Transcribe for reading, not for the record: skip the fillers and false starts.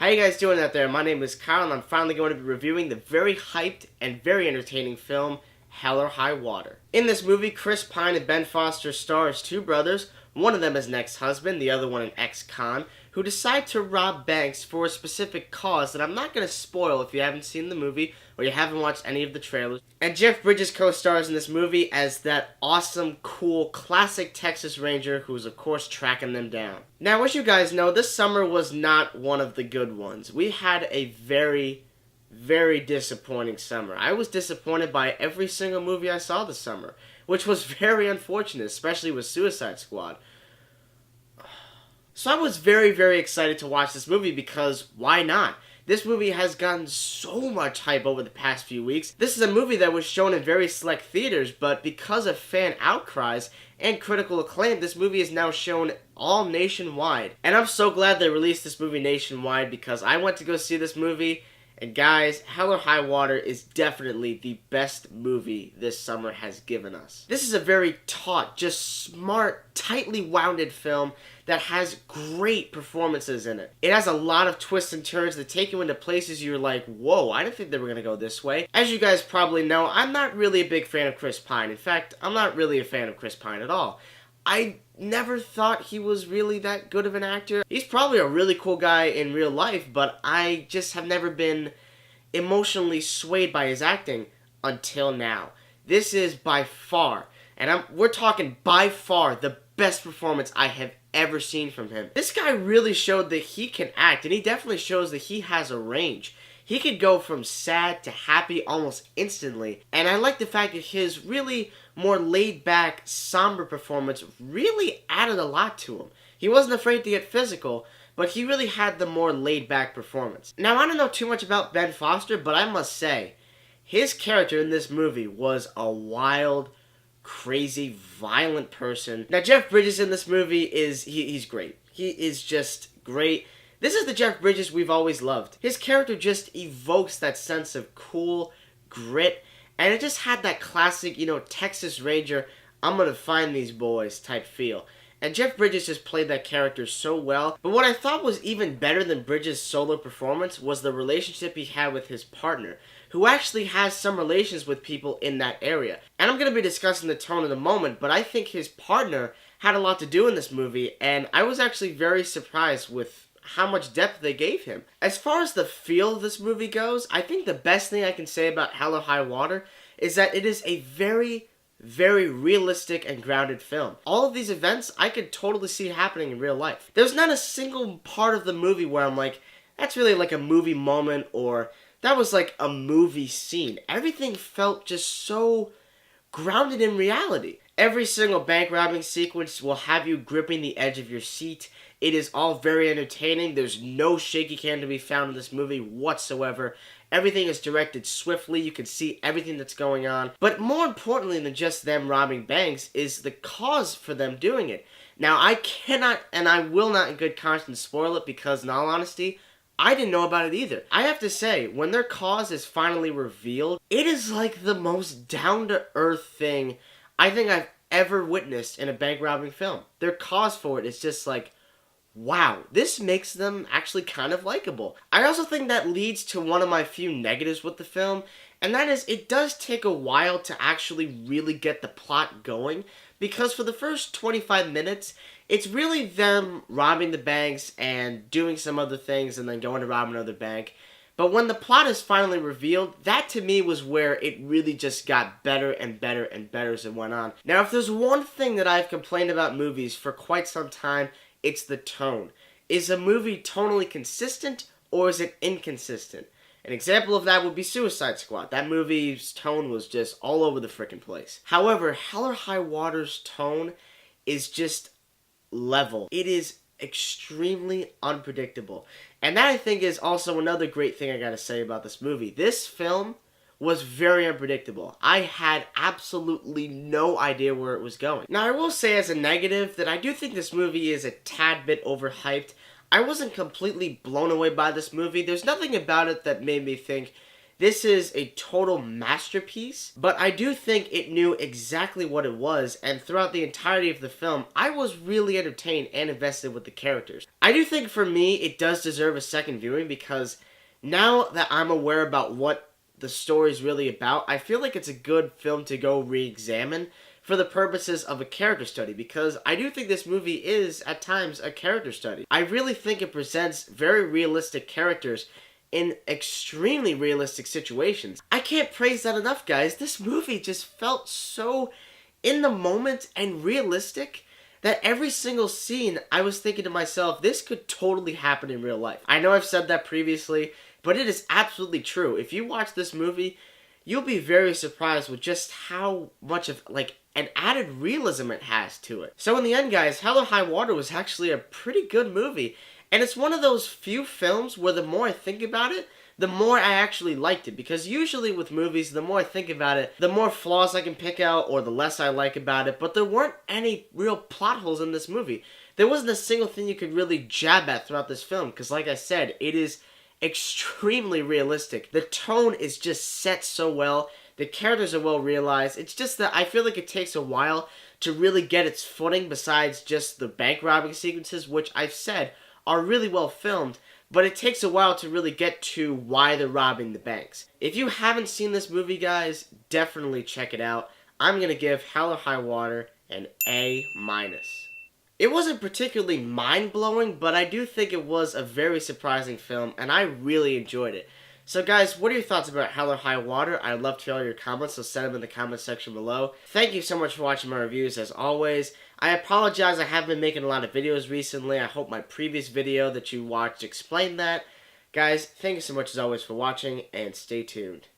How you guys doing out there? My name is Kyle and I'm finally going to be reviewing the very hyped and very entertaining film, Hell or High Water. In this movie, Chris Pine and Ben Foster star as two brothers, one of them is an ex-husband, the other one an ex-con, who decide to rob banks for a specific cause that I'm not going to spoil if you haven't seen the movie or you haven't watched any of the trailers. And Jeff Bridges co-stars in this movie as that awesome, cool, classic Texas Ranger who's of course tracking them down. Now, as you guys know, this summer was not one of the good ones. We had a very disappointing summer. I was disappointed by every single movie I saw this summer, which was very unfortunate, especially with Suicide Squad. So I was very excited to watch this movie because why not? This movie has gotten so much hype over the past few weeks. This is a movie that was shown in very select theaters, but because of fan outcries and critical acclaim, this movie is now shown all nationwide. And I'm so glad they released this movie nationwide because I went to go see this movie. And guys, Hell or High Water is definitely the best movie this summer has given us. This is a very taut, just smart, tightly wounded film that has great performances in it. It has a lot of twists and turns that take you into places you're like, whoa, I didn't think they were going to go this way. As you guys probably know, I'm not really a big fan of Chris Pine. In fact, I'm not really a fan of Chris Pine at all. I never thought he was really that good of an actor. He's probably a really cool guy in real life, but I just have never been emotionally swayed by his acting until now. This is by far, and we're talking by far, the best performance I have ever seen from him. This guy really showed that he can act, and he definitely shows that he has a range. He could go from sad to happy almost instantly, and I like the fact that his really more laid-back, somber performance really added a lot to him. He wasn't afraid to get physical, but he really had the more laid-back performance. Now, I don't know too much about Ben Foster, but I must say, his character in this movie was a wild, crazy, violent person. Now, Jeff Bridges in this movie he's great. He is just great. This is the Jeff Bridges we've always loved. His character just evokes that sense of cool grit, and it just had that classic, Texas Ranger, I'm gonna find these boys type feel. And Jeff Bridges just played that character so well. But what I thought was even better than Bridges' solo performance was the relationship he had with his partner, who actually has some relations with people in that area. And I'm going to be discussing the tone in a moment, but I think his partner had a lot to do in this movie, and I was actually very surprised with how much depth they gave him. As far as the feel of this movie goes, I think the best thing I can say about Hell or High Water is that it is a very realistic and grounded film. All of these events I could totally see happening in real life. There's not a single part of the movie where I'm like, that's really like a movie moment, or that was like a movie scene. Everything felt just so grounded in reality. Every single bank robbing sequence will have you gripping the edge of your seat. It is all very entertaining. There's no shaky cam to be found in this movie whatsoever. Everything is directed swiftly. You can see everything that's going on. But more importantly than just them robbing banks is the cause for them doing it. Now, I cannot and I will not in good conscience spoil it because, in all honesty, I didn't know about it either. I have to say, when their cause is finally revealed, it is like the most down-to-earth thing I think I've ever witnessed in a bank robbing film. Their cause for it is just like, wow, this makes them actually kind of likable. I also think that leads to one of my few negatives with the film, and that is it does take a while to actually really get the plot going, because for the first 25 minutes, it's really them robbing the banks and doing some other things and then going to rob another bank. But when the plot is finally revealed, that to me was where it really just got better and better and better as it went on. Now, if there's one thing that I've complained about movies for quite some time, it's the tone. Is a movie tonally consistent or is it inconsistent? An example of that would be Suicide Squad. That movie's tone was just all over the frickin' place. However, Hell or High Water's tone is just level. It is extremely unpredictable. And that, I think, is also another great thing I gotta say about this movie. This film was very unpredictable. I had absolutely no idea where it was going. Now, I will say as a negative that I do think this movie is a tad bit overhyped. I wasn't completely blown away by this movie. There's nothing about it that made me think this is a total masterpiece, but I do think it knew exactly what it was, and throughout the entirety of the film, I was really entertained and invested with the characters. I do think for me, it does deserve a second viewing because now that I'm aware about what the story's really about, I feel like it's a good film to go re-examine for the purposes of a character study, because I do think this movie is, at times, a character study. I really think it presents very realistic characters in extremely realistic situations. I can't praise that enough, guys. This movie just felt so in the moment and realistic that every single scene I was thinking to myself, this could totally happen in real life. I know I've said that previously, but it is absolutely true. If you watch this movie, you'll be very surprised with just how much of, like, an added realism it has to it. So in the end, guys, Hell or High Water was actually a pretty good movie. And it's one of those few films where the more I think about it, the more I actually liked it. Because usually with movies, the more I think about it, the more flaws I can pick out or the less I like about it. But there weren't any real plot holes in this movie. There wasn't a single thing you could really jab at throughout this film. Because like I said, it is extremely realistic. The tone is just set so well. The characters are well realized. It's just that I feel like it takes a while to really get its footing besides just the bank robbing sequences, which I've said are really well filmed, but it takes a while to really get to why they're robbing the banks. If you haven't seen this movie, guys, definitely check it out. I'm going to give Hell or High Water an A-. It wasn't particularly mind-blowing, but I do think it was a very surprising film, and I really enjoyed it. So guys, what are your thoughts about Hell or High Water? I'd love to hear all your comments, so send them in the comment section below. Thank you so much for watching my reviews, as always. I apologize, I haven't been making a lot of videos recently. I hope my previous video that you watched explained that. Guys, thank you so much as always for watching, and stay tuned.